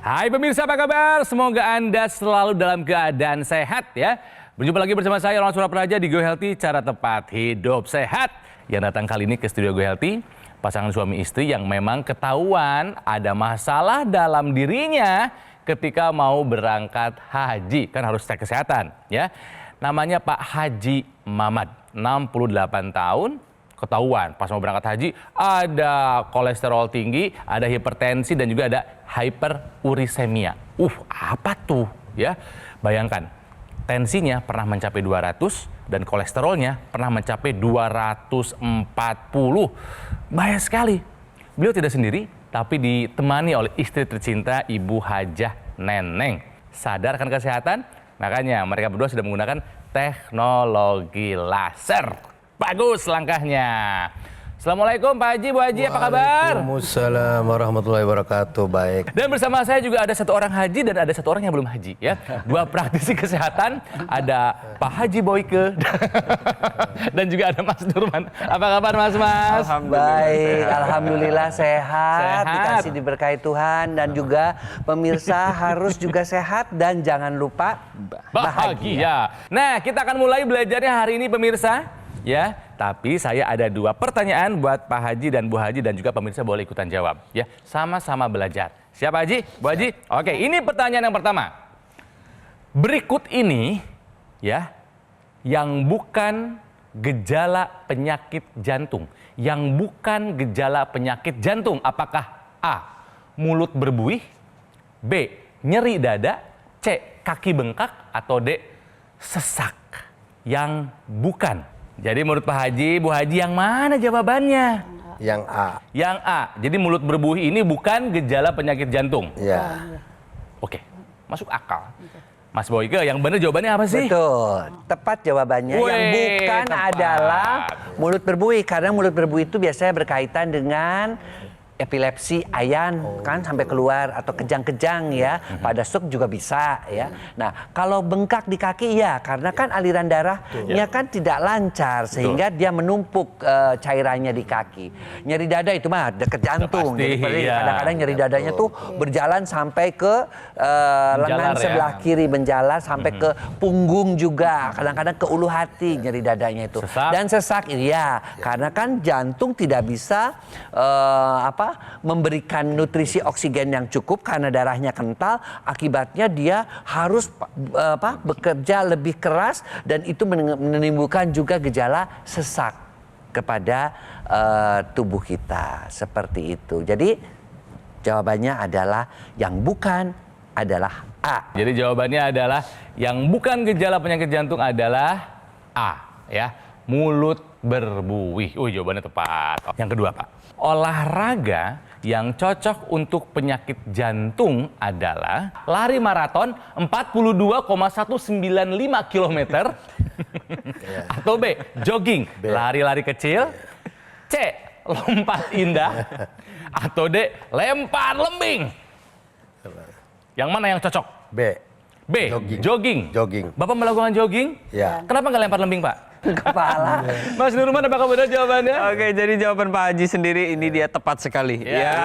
Hai pemirsa, apa kabar? Semoga Anda selalu dalam keadaan sehat ya. Berjumpa lagi bersama saya Ronald Surapraja di Go Healthy, cara tepat hidup sehat. Yang datang kali ini ke studio Go Healthy, pasangan suami istri yang memang ketahuan ada masalah dalam dirinya ketika mau berangkat haji. Kan harus cek kesehatan ya. Namanya Pak Haji Mamat, 68 tahun. Ketahuan pas mau berangkat haji ada kolesterol tinggi, ada hipertensi dan juga ada hyperurisemia. Apa tuh ya? Bayangkan, tensinya pernah mencapai 200 dan kolesterolnya pernah mencapai 240. Bahaya sekali. Beliau tidak sendiri, tapi ditemani oleh istri tercinta Ibu Hajah Neneng. Sadar akan kesehatan? Makanya mereka berdua sudah menggunakan teknologi laser. Bagus langkahnya. Assalamualaikum Pak Haji, Bu Haji, apa kabar? Waalaikumsalam warahmatullahi wabarakatuh, baik. Dan bersama saya juga ada satu orang haji dan ada satu orang yang belum haji ya. Dua praktisi kesehatan, ada Pak Haji Boyke dan juga ada Mas Nurman. Apa kabar Mas? Baik, alhamdulillah sehat, dikasih diberkahi Tuhan dan juga pemirsa harus juga sehat dan jangan lupa bahagia. Nah, kita akan mulai belajarnya hari ini pemirsa. Ya, tapi saya ada dua pertanyaan buat Pak Haji dan Bu Haji dan juga pemirsa boleh ikutan jawab. Ya, sama-sama belajar. Siap Haji? Bu Haji? Oke, ini pertanyaan yang pertama. Berikut ini ya, yang bukan gejala penyakit jantung. Yang bukan gejala penyakit jantung. Apakah A, mulut berbuih, B, nyeri dada, C, kaki bengkak, atau D, sesak? Yang bukan. Jadi menurut Pak Haji, Bu Haji yang mana jawabannya? Yang A. Yang A. Jadi mulut berbuih ini bukan gejala penyakit jantung. Ya. Oke, masuk akal. Mas Boyke, yang benar jawabannya apa sih? Betul, tepat jawabannya. Yang bukan tepat adalah mulut berbuih, karena mulut berbuih itu biasanya berkaitan dengan epilepsi, ayan kan sampai keluar atau kejang-kejang ya. Pada stroke juga bisa ya. Nah, kalau bengkak di kaki ya karena kan aliran darahnya kan tidak lancar sehingga dia menumpuk cairannya di kaki. Nyeri dada itu mah dekat jantung. Pasti, Jadi iya. kadang-kadang nyeri dadanya tuh berjalan sampai ke lengan sebelah kiri, menjalar sampai ke punggung juga. Kadang-kadang ke ulu hati nyeri dadanya itu. Dan sesak iya, karena kan jantung tidak bisa memberikan nutrisi oksigen yang cukup karena darahnya kental, akibatnya dia harus bekerja lebih keras dan itu menimbulkan juga gejala sesak kepada tubuh kita seperti itu. Jadi jawabannya adalah yang bukan adalah A. Jadi jawabannya adalah yang bukan gejala penyakit jantung adalah A ya, mulut berbuih. Jawabannya tepat. Yang kedua Pak. Olahraga yang cocok untuk penyakit jantung adalah lari maraton 42,195 km atau B, jogging, lari-lari kecil, C, lompat indah, atau D, lempar lembing. Yang mana yang cocok? B. B, jogging. Bapak melakukan jogging? Ya. Kenapa nggak lempar lembing Pak? Kepala. Mas Nurman, apakah benar jawabannya? Oke, jadi jawaban Pak Haji sendiri ini dia tepat sekali. Ya.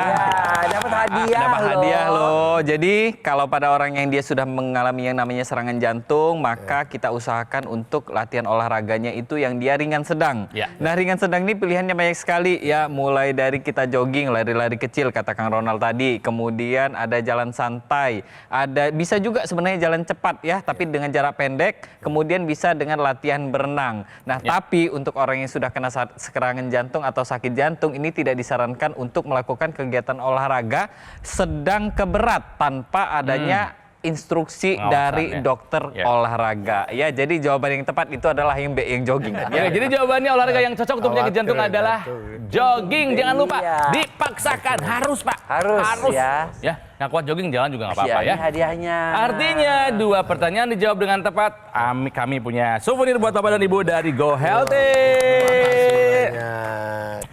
Dapat hadiah. Dapat hadiah loh. Jadi kalau pada orang yang dia sudah mengalami yang namanya serangan jantung, maka kita usahakan untuk latihan olahraganya itu yang dia ringan sedang. Ya. Nah, ringan sedang ini pilihannya banyak sekali ya, mulai dari kita jogging, lari-lari kecil kata Kang Ronald tadi, kemudian ada jalan santai, ada bisa juga sebenarnya jalan cepat ya, tapi dengan jarak pendek, kemudian bisa dengan latihan berenang. Nah, tapi untuk orang yang sudah kena serangan jantung atau sakit jantung ini tidak disarankan untuk melakukan kegiatan olahraga sedang ke berat tanpa adanya instruksi dari dokter olahraga. Ya, jadi jawaban yang tepat itu adalah yang B, yang jogging. Ya, jadi jawabannya olahraga yang cocok untuk penyakit jantung adalah jogging. Jangan lupa dipaksakan, harus Pak. Harus ya. Ya, yang kuat jogging jalan juga nggak apa-apa ya. Hadiahnya. Artinya dua pertanyaan dijawab dengan tepat. Kami punya souvenir buat Bapak dan Ibu dari Go Healthy.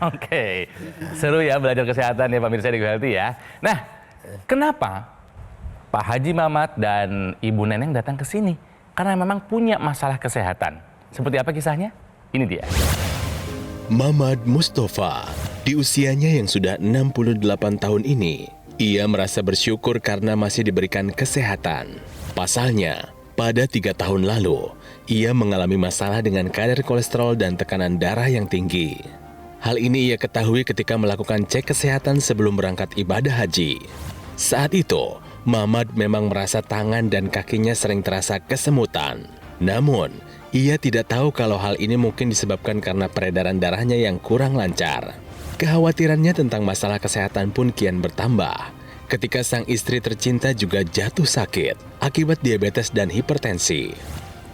Oke, seru ya belajar kesehatan ya pemirsa di Go Healthy ya. Nah, kenapa Pak Haji Mamat dan Ibu Neneng datang ke sini? Karena memang punya masalah kesehatan. Seperti apa kisahnya? Ini dia. Mamat Mustafa, di usianya yang sudah 68 tahun ini, Ia merasa bersyukur karena masih diberikan kesehatan. Pasalnya, pada 3 tahun lalu, ia mengalami masalah dengan kadar kolesterol dan tekanan darah yang tinggi. Hal ini ia ketahui ketika melakukan cek kesehatan sebelum berangkat ibadah haji. Saat itu, Mamad memang merasa tangan dan kakinya sering terasa kesemutan. Namun, ia tidak tahu kalau hal ini mungkin disebabkan karena peredaran darahnya yang kurang lancar. Kekhawatirannya tentang masalah kesehatan pun kian bertambah ketika sang istri tercinta juga jatuh sakit akibat diabetes dan hipertensi.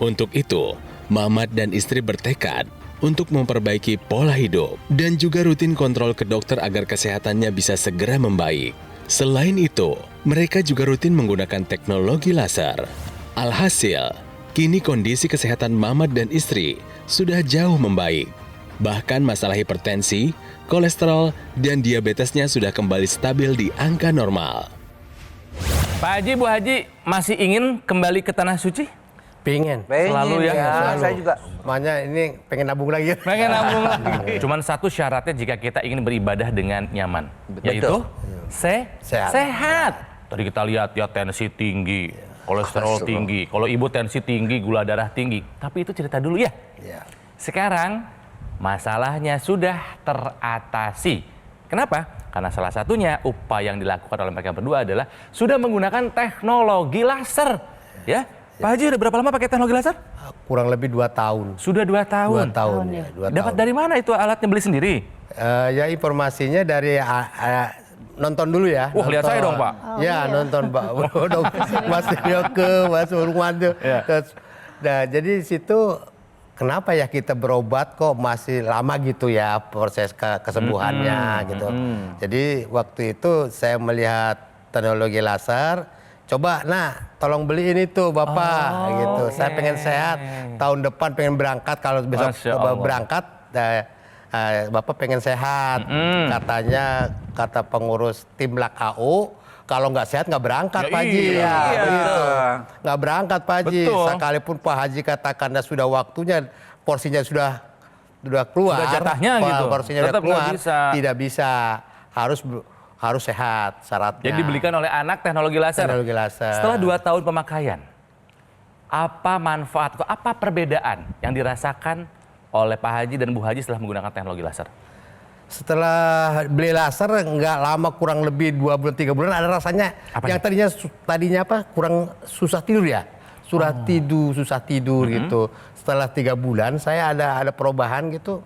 Untuk itu, Mamad dan istri bertekad untuk memperbaiki pola hidup dan juga rutin kontrol ke dokter agar kesehatannya bisa segera membaik. Selain itu, mereka juga rutin menggunakan teknologi laser. Alhasil, kini kondisi kesehatan Mamad dan istri sudah jauh membaik. Bahkan masalah hipertensi, kolesterol, dan diabetesnya sudah kembali stabil di angka normal. Pak Haji, Bu Haji masih ingin kembali ke tanah suci? Pengen. Selalu ya? Selalu. Saya juga. Makanya ini pengen nabung lagi. Pengen nabung lagi. Cuman satu syaratnya jika kita ingin beribadah dengan nyaman, yaitu sehat. Tadi kita lihat ya tensi tinggi, kolesterol tinggi. Kalau ibu tensi tinggi, gula darah tinggi. Tapi itu cerita dulu ya. Iya. Sekarang masalahnya sudah teratasi. Kenapa? Karena salah satunya upaya yang dilakukan oleh mereka berdua adalah sudah menggunakan teknologi laser. Ya, Pak Haji udah berapa lama pakai teknologi laser? Kurang lebih 2 tahun. Sudah 2 tahun. 2 tahun ya. 2 Dapat tahun. dari mana itu alatnya, beli sendiri? Ya informasinya dari nonton dulu ya. Wah, lihat saya dong, Pak. Ya, nonton Pak. Dong, Mas Yoke, Mas Urmando. Ya. Terus, nah, jadi di situ kenapa ya kita berobat kok masih lama gitu ya proses kesembuhannya gitu. Jadi waktu itu saya melihat teknologi laser, coba tolong beliin itu Bapak gitu. Saya pengen sehat, tahun depan pengen berangkat, kalau besok Masya Allah. berangkat Bapak pengen sehat. Kata pengurus tim LAKAU, kalau nggak sehat nggak berangkat Ya Pak Haji. iya, Begitu. Nggak berangkat Pak Haji. Betul. Sekalipun Pak Haji katakan sudah waktunya, porsinya sudah keluar. Sudah jatahnya gitu. Porsinya Tetap sudah keluar. nggak bisa. Tidak bisa. Harus sehat syaratnya. Jadi dibelikan oleh anak teknologi laser. Teknologi laser. Setelah 2 tahun pemakaian, apa manfaat atau apa perbedaan yang dirasakan oleh Pak Haji dan Bu Haji setelah menggunakan teknologi laser? Setelah beli laser nggak lama, kurang lebih 2 bulan 3 bulan ada rasanya. Apa Yang tadinya kurang susah tidur ya. Susah tidur gitu. Setelah 3 bulan saya ada perubahan gitu.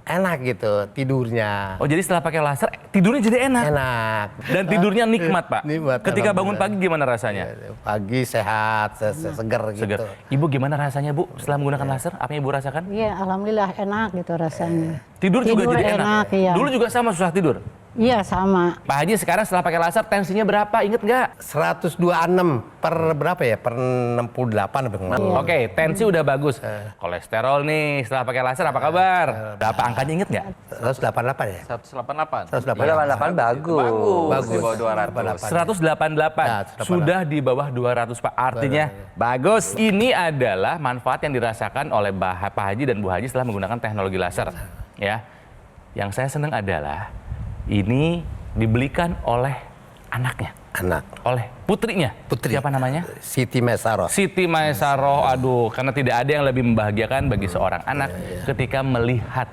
Enak gitu tidurnya. Oh, jadi setelah pakai laser tidurnya jadi enak. Enak. Dan tidurnya nikmat, Pak. Nikmat, Ketika bangun alhamdulillah. pagi gimana rasanya? Pagi sehat, seger Seger. gitu. Ibu gimana rasanya, Bu, setelah menggunakan laser? Apa yang Ibu rasakan? Iya, alhamdulillah enak gitu rasanya. Tidur juga jadi enak. iya. Dulu juga sama susah tidur. Iya, sama. Pak Haji sekarang setelah pakai laser tensinya berapa? Ingat nggak? 126 per berapa ya? Per 68 apa kemarin. Oke, tensi udah bagus. Kolesterol nih setelah pakai laser apa kabar? Berapa angkanya inget nggak? 188 ya? 188. 188. 88 bagus. Bagus. Di bawah 200. 188. 188. Sudah di bawah 200, Pak. Artinya bagus. Ini adalah manfaat yang dirasakan oleh Pak Haji dan Bu Haji setelah menggunakan teknologi laser. Ya. Yang saya senang adalah ini dibelikan oleh anaknya, Anak. oleh putrinya. Putri. Siapa namanya? Siti Mesaroh. Siti Maesaroh. Aduh, karena tidak ada yang lebih membahagiakan bagi seorang anak ketika melihat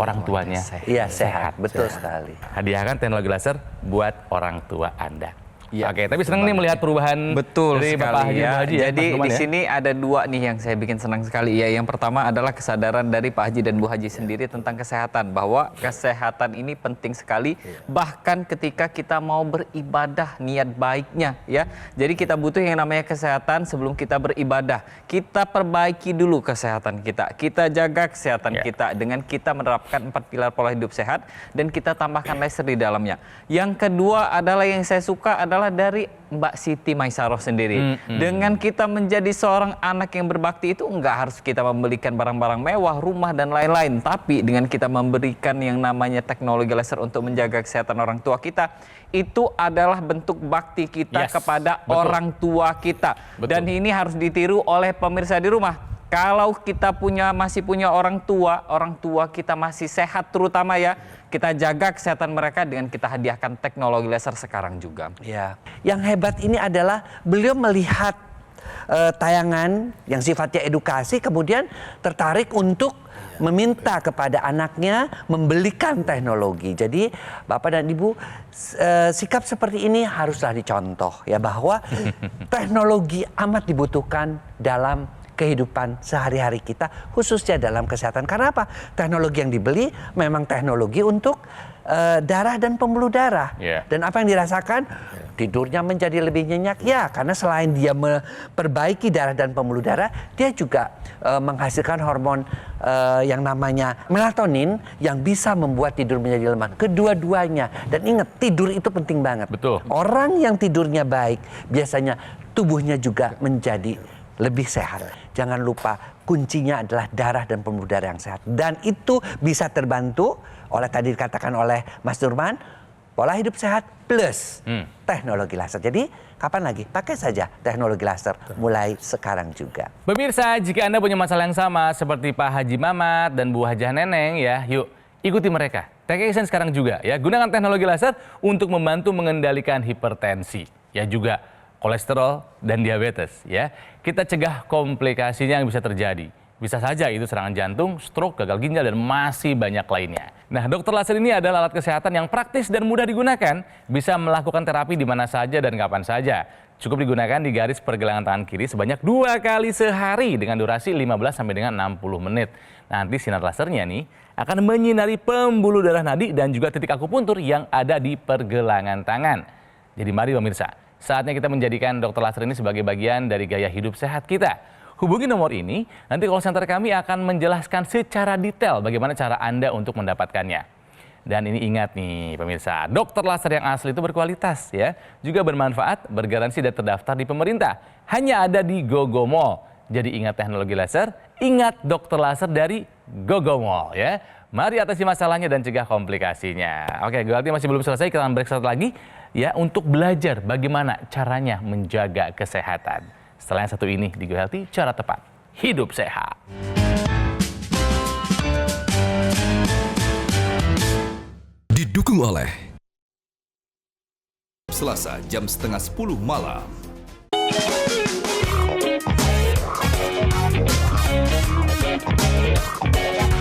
orang tuanya Iya, sehat. Betul sekali. hadiahkan teknologi laser buat orang tua Anda. Iya. Oke, tapi senang nih melihat perubahan Betul dari Bapak Haji sekali dan ya. Bu Haji ya, Jadi Mas Lukman di ya. sini ada 2 nih yang saya bikin senang sekali ya. Yang pertama adalah kesadaran dari Pak Haji dan Bu Haji sendiri tentang kesehatan, bahwa kesehatan ini penting sekali bahkan ketika kita mau beribadah, niat baiknya ya. Jadi kita butuh yang namanya kesehatan sebelum kita beribadah. Kita perbaiki dulu kesehatan kita. Kita jaga kesehatan kita dengan kita menerapkan 4 pilar pola hidup sehat dan kita tambahkan laser di dalamnya. Yang kedua adalah yang saya suka adalah dari Mbak Siti Maesaroh sendiri. Dengan kita menjadi seorang anak yang berbakti itu enggak harus kita membelikan barang-barang mewah, rumah dan lain-lain, tapi dengan kita memberikan yang namanya teknologi laser untuk menjaga kesehatan orang tua kita, itu adalah bentuk bakti kita kepada orang tua kita. Dan ini harus ditiru oleh pemirsa di rumah. Kalau kita masih punya orang tua kita masih sehat terutama ya, kita jaga kesehatan mereka dengan kita hadiahkan teknologi laser sekarang juga. Ya, yang hebat ini adalah beliau melihat tayangan yang sifatnya edukasi, kemudian tertarik untuk meminta kepada anaknya membelikan teknologi. Jadi Bapak dan Ibu, sikap seperti ini haruslah dicontoh ya, bahwa teknologi amat dibutuhkan dalam kehidupan sehari-hari kita, khususnya dalam kesehatan. Karena apa? Teknologi yang dibeli memang teknologi untuk darah dan pembuluh darah. Dan apa yang dirasakan? Tidurnya menjadi lebih nyenyak. Ya, karena selain dia memperbaiki darah dan pembuluh darah, dia juga menghasilkan hormon yang namanya melatonin yang bisa membuat tidur menjadi lemah. Kedua-duanya. Dan ingat, tidur itu penting banget. Betul. Orang yang tidurnya baik, biasanya tubuhnya juga menjadi lebih sehat. Jangan lupa kuncinya adalah darah dan pembuluh darah yang sehat. Dan itu bisa terbantu oleh tadi dikatakan oleh Mas Nurman, pola hidup sehat plus teknologi laser. Jadi kapan lagi? Pakai saja teknologi laser mulai sekarang juga. Pemirsa, jika Anda punya masalah yang sama seperti Pak Haji Mamat dan Bu Hajah Neneng ya, yuk ikuti mereka. Take action sekarang juga ya. Gunakan teknologi laser untuk membantu mengendalikan hipertensi. Ya juga kolesterol dan diabetes ya. Kita cegah komplikasinya yang bisa terjadi. Bisa saja itu serangan jantung, stroke, gagal ginjal, dan masih banyak lainnya. Nah, dokter laser ini adalah alat kesehatan yang praktis dan mudah digunakan. Bisa melakukan terapi di mana saja dan kapan saja. Cukup digunakan di garis pergelangan tangan kiri sebanyak 2 kali sehari dengan durasi 15 sampai dengan 60 menit. Nanti sinar lasernya nih akan menyinari pembuluh darah nadi dan juga titik akupuntur yang ada di pergelangan tangan. Jadi mari pemirsa, saatnya kita menjadikan dokter laser ini sebagai bagian dari gaya hidup sehat kita. Hubungi nomor ini, nanti call center kami akan menjelaskan secara detail bagaimana cara Anda untuk mendapatkannya. Dan ini ingat nih pemirsa, dokter laser yang asli itu berkualitas ya, juga bermanfaat, bergaransi dan terdaftar di pemerintah. Hanya ada di GoGo Mall. Jadi ingat teknologi laser, ingat dokter laser dari GoGo Mall ya. Mari atasi masalahnya dan cegah komplikasinya. Oke, Gohelty masih belum selesai, kita akan break satu lagi ya untuk belajar bagaimana caranya menjaga kesehatan. Setelah yang satu ini di Gohelty, cara tepat hidup sehat. Didukung oleh Selasa jam 9:30 malam.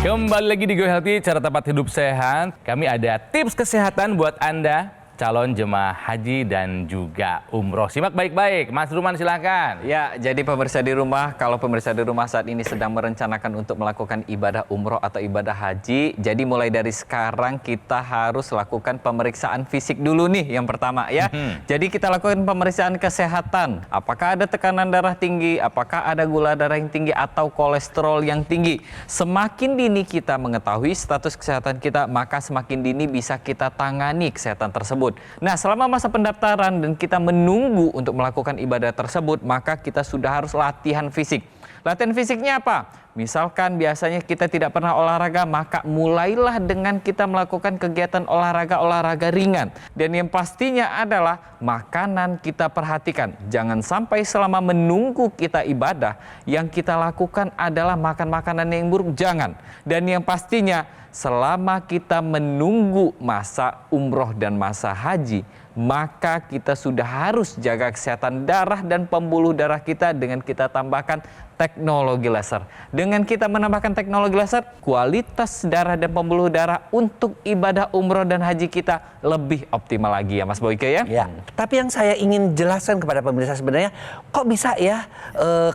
Kembali lagi di Gohelty, cara tepat hidup sehat. Kami ada tips kesehatan buat Anda calon jemaah haji dan juga umroh. Simak baik-baik. Mas Ruman silakan. Ya, jadi pemirsa di rumah, kalau pemirsa di rumah saat ini sedang merencanakan untuk melakukan ibadah umroh atau ibadah haji, jadi mulai dari sekarang kita harus lakukan pemeriksaan fisik dulu nih yang pertama ya. Jadi kita lakukan pemeriksaan kesehatan. Apakah ada tekanan darah tinggi, apakah ada gula darah yang tinggi atau kolesterol yang tinggi. Semakin dini kita mengetahui status kesehatan kita, maka semakin dini bisa kita tangani kesehatan tersebut. Nah, selama masa pendaftaran dan kita menunggu untuk melakukan ibadah tersebut, maka kita sudah harus latihan fisik. Latihan fisiknya apa? Misalkan biasanya kita tidak pernah olahraga, maka mulailah dengan kita melakukan kegiatan olahraga ringan. Dan yang pastinya adalah makanan kita perhatikan. Jangan sampai selama menunggu kita ibadah, yang kita lakukan adalah makan makanan yang buruk. Jangan. Dan yang pastinya selama kita menunggu masa umroh dan masa haji, maka kita sudah harus jaga kesehatan darah dan pembuluh darah kita dengan kita tambahkan teknologi laser. Dengan kita menambahkan teknologi laser, kualitas darah dan pembuluh darah untuk ibadah umroh dan haji kita lebih optimal lagi ya Mas Boyke ya. Ya, tapi yang saya ingin jelaskan kepada pemirsa sebenarnya, kok bisa ya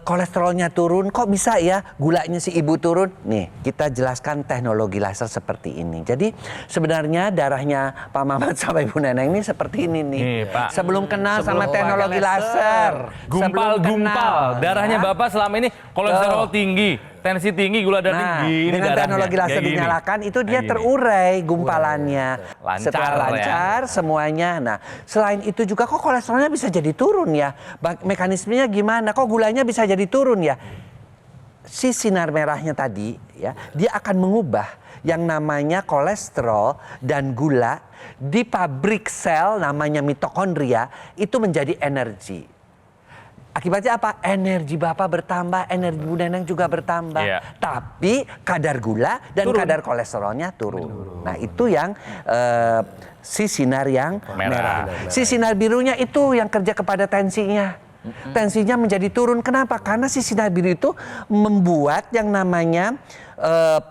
kolesterolnya turun, kok bisa ya gulanya si ibu turun? Nih, kita jelaskan teknologi laser seperti ini. Jadi sebenarnya darahnya Pak Mamat sama Ibu Neneng ini seperti ini nih. Pak. Sebelum kenal sama teknologi laser, Gumpal-gumpal. Darahnya Bapak selama ini kolesterol tinggi, tensi tinggi, gula darah tinggi. Dengan teknologi laser dinyalakan, itu dia terurai gumpalannya. Lancar setelah lancar semuanya. Nah, selain itu juga kok kolesterolnya bisa jadi turun ya? Mekanismenya gimana? Kok gulanya bisa jadi turun ya? Si sinar merahnya tadi ya, dia akan mengubah yang namanya kolesterol dan gula di pabrik sel namanya mitokondria itu menjadi energi. Akibatnya apa? Energi Bapak bertambah, energi Bu Neneng juga bertambah. Iya. Tapi kadar gula dan kadar kolesterolnya turun. Nah itu yang si sinar yang merah. Si sinar birunya itu yang kerja kepada tensinya. Tensinya menjadi turun. Kenapa? Karena si sinar biru itu membuat yang namanya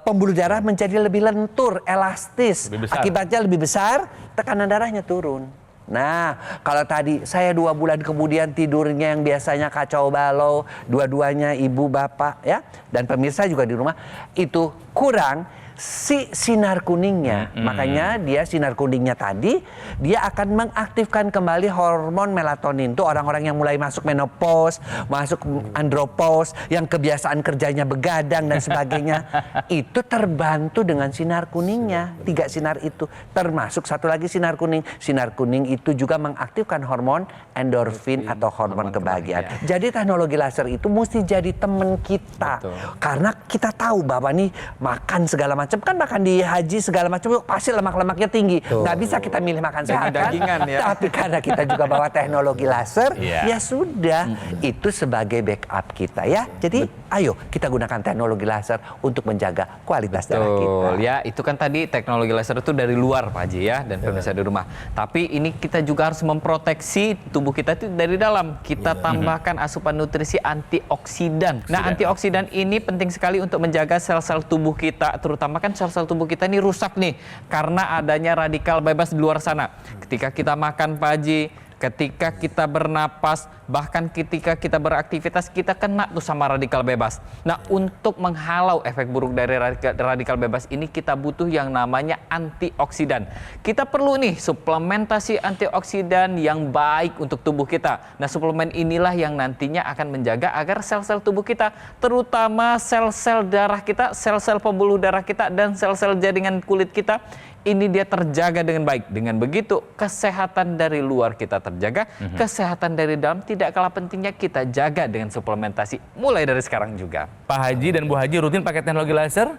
pembuluh darah menjadi lebih lentur, elastis. Lebih besar. Akibatnya lebih besar, tekanan darahnya turun. Nah, kalau tadi saya 2 bulan kemudian tidurnya yang biasanya kacau balau, dua-duanya ibu bapak ya, dan pemirsa juga di rumah, itu kurang si sinar kuningnya. Makanya dia sinar kuningnya tadi, dia akan mengaktifkan kembali hormon melatonin. Itu orang-orang yang mulai masuk menopause, masuk andropause, yang kebiasaan kerjanya begadang dan sebagainya. Itu terbantu dengan sinar kuningnya. 3 sinar itu. Termasuk satu lagi sinar kuning. Sinar kuning itu juga mengaktifkan hormon endorfin atau hormon kebahagiaan. Jadi teknologi laser itu mesti jadi teman kita. Karena kita tahu bahwa nih makan segala macam kan, makan di haji segala macam pasti lemak-lemaknya tinggi. Nggak bisa kita milih makan sehat kan? dagingan ya. Tapi karena kita juga bawa teknologi laser, Iya. ya sudah, itu sebagai backup kita ya. Jadi ayo kita gunakan teknologi laser untuk menjaga kualitas darah kita. Betul, ya itu kan tadi teknologi laser itu dari luar Pak Haji ya, dan pemirsa di rumah. Tapi ini kita juga harus memproteksi tubuh kita itu dari dalam. Kita tambahkan asupan nutrisi antioksidan. Nah, antioksidan ini penting sekali untuk menjaga sel-sel tubuh kita, terutama kan sel-sel tubuh kita ini rusak nih karena adanya radikal bebas di luar sana. Ketika kita makan Pak Haji, ketika kita bernapas, bahkan ketika kita beraktivitas, kita kena tuh sama radikal bebas. Nah, untuk menghalau efek buruk dari radikal bebas ini, kita butuh yang namanya antioksidan. Kita perlu nih suplementasi antioksidan yang baik untuk tubuh kita. Nah, suplemen inilah yang nantinya akan menjaga agar sel-sel tubuh kita, terutama sel-sel darah kita, sel-sel pembuluh darah kita, dan sel-sel jaringan kulit kita, ini dia terjaga dengan baik. Dengan begitu, kesehatan dari luar kita terjaga, kesehatan dari dalam tidak kalah pentingnya kita jaga dengan suplementasi mulai dari sekarang juga. Pak Haji dan Bu Haji rutin pakai teknologi laser?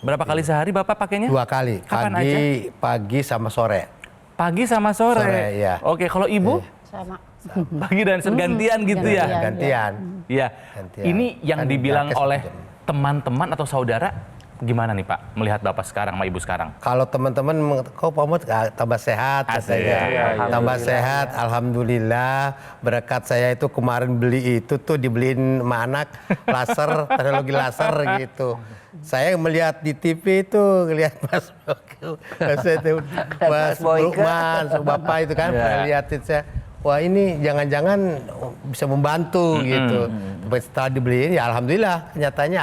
Berapa kali sehari Bapak pakainya? 2 kali, Kapan aja? pagi sama sore. Pagi sama sore? Sore, iya. Oke, kalau Ibu? Sama. Pagi dan gantian gitu ya? Gantian. Iya. Gantian. Ini yang Kan dibilang nakes oleh gitu. teman-teman atau saudara, gimana nih Pak melihat Bapak sekarang sama Ibu sekarang? Kalau teman-teman, kok Pak Mahmud tambah sehat Asik. katanya. Tambah sehat, alhamdulillah. Berkat saya itu kemarin beli itu tuh dibeliin sama anak laser, teknologi laser gitu. Saya melihat di TV itu, lihat Mas Lukman, Bapak itu kan, lihatin saya. Wah ini jangan-jangan bisa membantu gitu. Setelah dibeliin ya alhamdulillah, nyatanya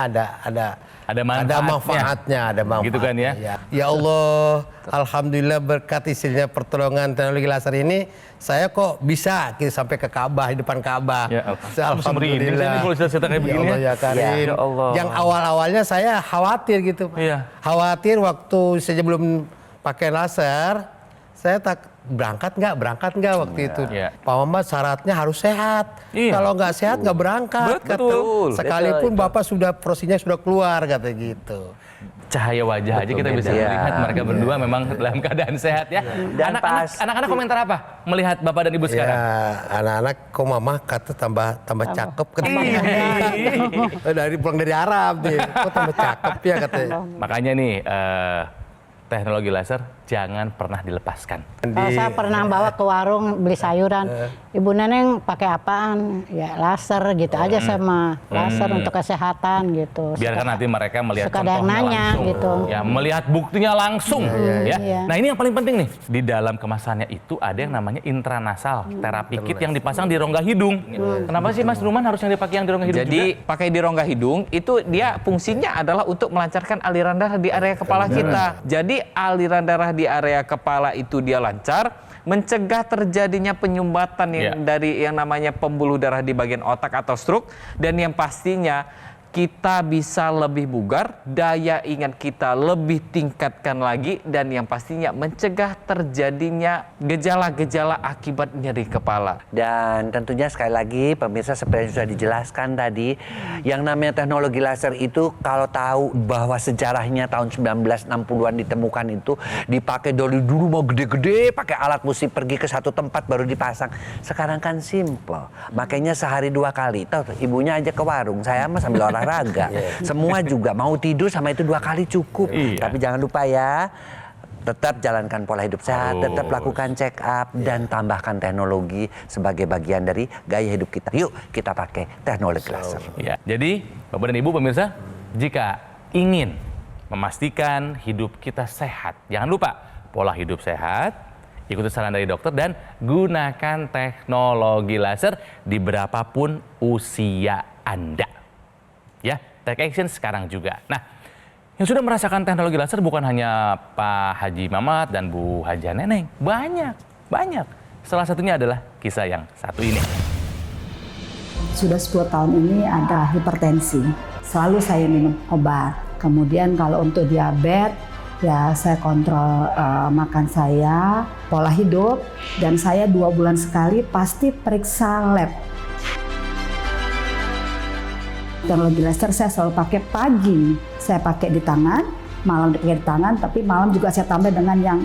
ada manfaatnya. Gitu kan ya? Ya Allah, alhamdulillah berkat istrinya pertolongan teknologi laser ini, saya kok bisa sampai ke Ka'bah, di depan Ka'bah. Ya, Alhamdulillah. Ini kalau cerita kayak begini Allah ya Karim. Ya Allah. Yang awal-awalnya saya khawatir gitu, Pak. Iya. Khawatir waktu saya belum pakai laser, saya tak berangkat nggak waktu itu. Iya. Pak Muhammad syaratnya harus sehat. Iya. Kalau nggak sehat nggak berangkat. Betul. Sekalipun Bapak prosinya sudah keluar kata gitu. Cahaya wajah aja kita bisa beda. melihat mereka berdua memang dalam keadaan sehat ya. Dan Anak-anak komentar apa melihat Bapak dan Ibu sekarang? Ya, anak-anak kok mama kata tambah cakep katanya. Dari pulang dari Arab nih. Kok tambah cakep ya katanya. Makanya nih teknologi laser jangan pernah dilepaskan. Kalau saya pernah bawa ke warung beli sayuran, Ibu Neneng pakai apaan? Ya laser gitu aja sama laser untuk kesehatan gitu. Biarkan nanti mereka melihat suka ada yang contohnya nanya langsung. gitu. Ya, melihat buktinya langsung. Ya. Iya. Nah ini yang paling penting nih. Di dalam kemasannya itu ada yang namanya intranasal, terapi kit yang dipasang di rongga hidung. Kenapa sih Mas Ruman harus yang dipakai yang di rongga hidung Jadi juga? pakai di rongga hidung itu dia fungsinya adalah untuk melancarkan aliran darah di area kepala kita. Jadi aliran darah di area kepala itu dia lancar, mencegah terjadinya penyumbatan yang dari yang namanya pembuluh darah di bagian otak atau stroke, dan yang pastinya kita bisa lebih bugar, daya ingat kita lebih tingkatkan lagi, dan yang pastinya mencegah terjadinya gejala-gejala akibat nyeri kepala. Dan tentunya sekali lagi pemirsa, seperti yang sudah dijelaskan tadi, yang namanya teknologi laser itu kalau tahu bahwa sejarahnya tahun 1960-an ditemukan itu dipakai dari dulu mau gede-gede, pakai alat musik pergi ke satu tempat baru dipasang. Sekarang kan simple, makanya sehari 2 kali. Tahu ibunya aja ke warung, saya mah sambil olahraga. Semua juga mau tidur sama itu 2 kali cukup. Tapi jangan lupa ya, tetap jalankan pola hidup sehat, tetap lakukan check up, dan tambahkan teknologi sebagai bagian dari gaya hidup kita. Yuk kita pakai teknologi laser. Ya, jadi Bapak dan Ibu pemirsa, jika ingin memastikan hidup kita sehat, jangan lupa pola hidup sehat, ikuti saran dari dokter, dan gunakan teknologi laser di berapapun usia Anda. Ya, take action sekarang juga. Nah, yang sudah merasakan teknologi laser bukan hanya Pak Haji Mamat dan Bu Haja Neneng. Banyak. Salah satunya adalah kisah yang satu ini. Sudah 10 tahun ini ada hipertensi. Selalu saya minum obat. Kemudian kalau untuk diabetes, ya saya kontrol makan saya, pola hidup, dan saya 2 bulan sekali pasti periksa lab. Teknologi laser saya selalu pakai pagi, saya pakai di tangan, malam dipakai di tangan, tapi malam juga saya tambah dengan yang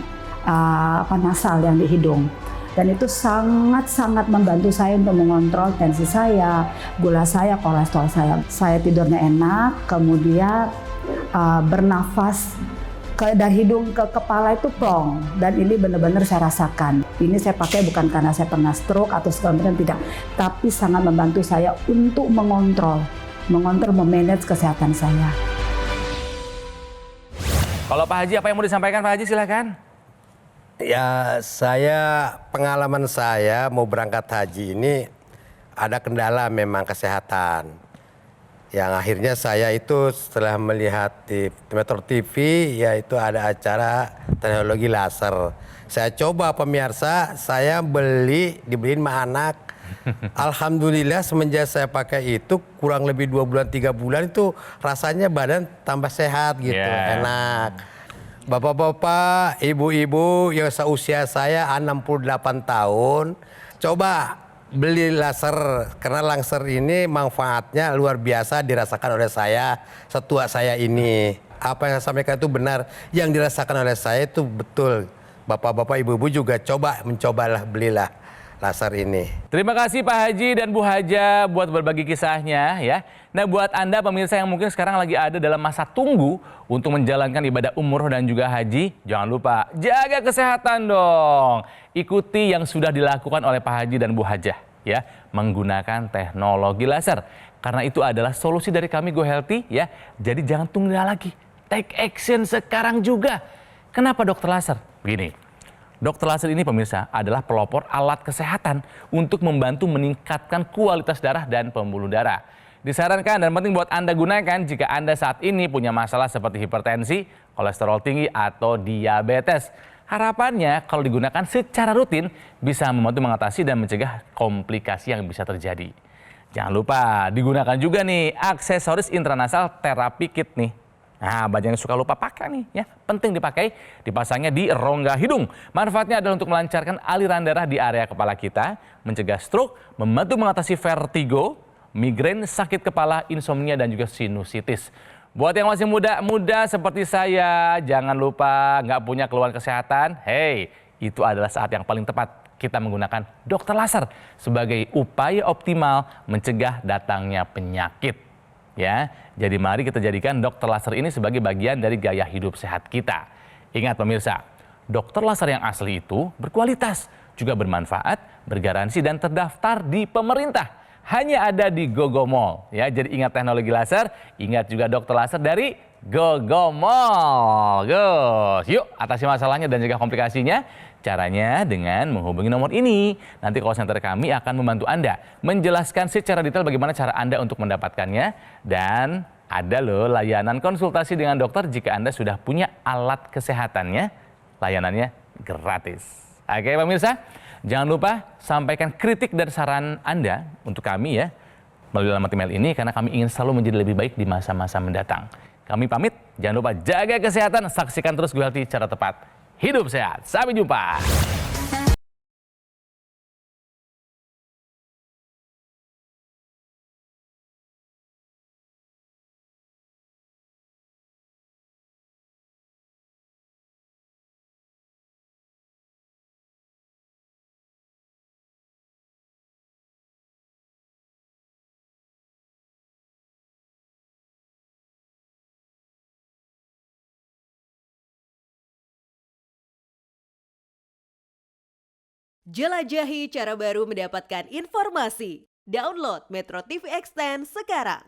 nasal yang di hidung. Dan itu sangat-sangat membantu saya untuk mengontrol tensi saya, gula saya, kolesterol saya. Saya tidurnya enak, kemudian bernafas dari hidung ke kepala itu plong, dan ini benar-benar saya rasakan. Ini saya pakai bukan karena saya pernah stroke atau segala macam, tidak, tapi sangat membantu saya untuk mengontrol, memanage kesehatan saya. Kalau Pak Haji, apa yang mau disampaikan Pak Haji, silakan. Ya, pengalaman saya mau berangkat haji ini ada kendala memang kesehatan. Yang akhirnya saya itu setelah melihat di Metro TV, yaitu ada acara teknologi laser. Saya coba pemirsa, saya dibeliin sama anak. Alhamdulillah semenjak saya pakai itu kurang lebih 2 bulan 3 bulan itu rasanya badan tambah sehat gitu, enak. Bapak-bapak, ibu-ibu yang seusia saya 68 tahun, coba beli laser, karena laser ini manfaatnya luar biasa dirasakan oleh saya setua saya ini. Apa yang saya sampaikan itu benar, yang dirasakan oleh saya itu betul. Bapak-bapak, ibu-ibu juga mencobalah, belilah laser ini. Terima kasih Pak Haji dan Bu Haja buat berbagi kisahnya ya. Nah, buat Anda pemirsa yang mungkin sekarang lagi ada dalam masa tunggu untuk menjalankan ibadah umroh dan juga haji, jangan lupa jaga kesehatan dong. Ikuti yang sudah dilakukan oleh Pak Haji dan Bu Haja ya, menggunakan teknologi laser. Karena itu adalah solusi dari kami Go Healthy ya. Jadi jangan tunda lagi. Take action sekarang juga. Kenapa dokter laser? Begini. Dokter laser ini pemirsa adalah pelopor alat kesehatan untuk membantu meningkatkan kualitas darah dan pembuluh darah. Disarankan dan penting buat Anda gunakan jika Anda saat ini punya masalah seperti hipertensi, kolesterol tinggi, atau diabetes. Harapannya kalau digunakan secara rutin bisa membantu mengatasi dan mencegah komplikasi yang bisa terjadi. Jangan lupa digunakan juga nih aksesoris intranasal terapi kit nih. Nah, banyak yang suka lupa pakai nih ya. Penting dipakai, dipasangnya di rongga hidung. Manfaatnya adalah untuk melancarkan aliran darah di area kepala kita, mencegah stroke, membantu mengatasi vertigo, migrain, sakit kepala, insomnia, dan juga sinusitis. Buat yang masih muda seperti saya, jangan lupa nggak punya keluhan kesehatan. Hey, itu adalah saat yang paling tepat kita menggunakan dokter laser sebagai upaya optimal mencegah datangnya penyakit. Ya, jadi mari kita jadikan dokter laser ini sebagai bagian dari gaya hidup sehat kita. Ingat pemirsa, dokter laser yang asli itu berkualitas, juga bermanfaat, bergaransi, dan terdaftar di pemerintah. Hanya ada di GoGo Mall. Ya, jadi ingat teknologi laser, ingat juga dokter laser dari GoGo Mall. Yuk, atasi masalahnya dan jaga komplikasinya. Caranya dengan menghubungi nomor ini. Nanti call center kami akan membantu Anda menjelaskan secara detail bagaimana cara Anda untuk mendapatkannya. Dan ada loh layanan konsultasi dengan dokter jika Anda sudah punya alat kesehatannya. Layanannya gratis. Oke pemirsa, jangan lupa sampaikan kritik dan saran Anda untuk kami ya. melalui alamat email ini karena kami ingin selalu menjadi lebih baik di masa-masa mendatang. Kami pamit, jangan lupa jaga kesehatan, saksikan terus Go Healthy Cara Tepat Hidup Sehat. Sampai jumpa. Jelajahi cara baru mendapatkan informasi. Download Metro TV Extend sekarang.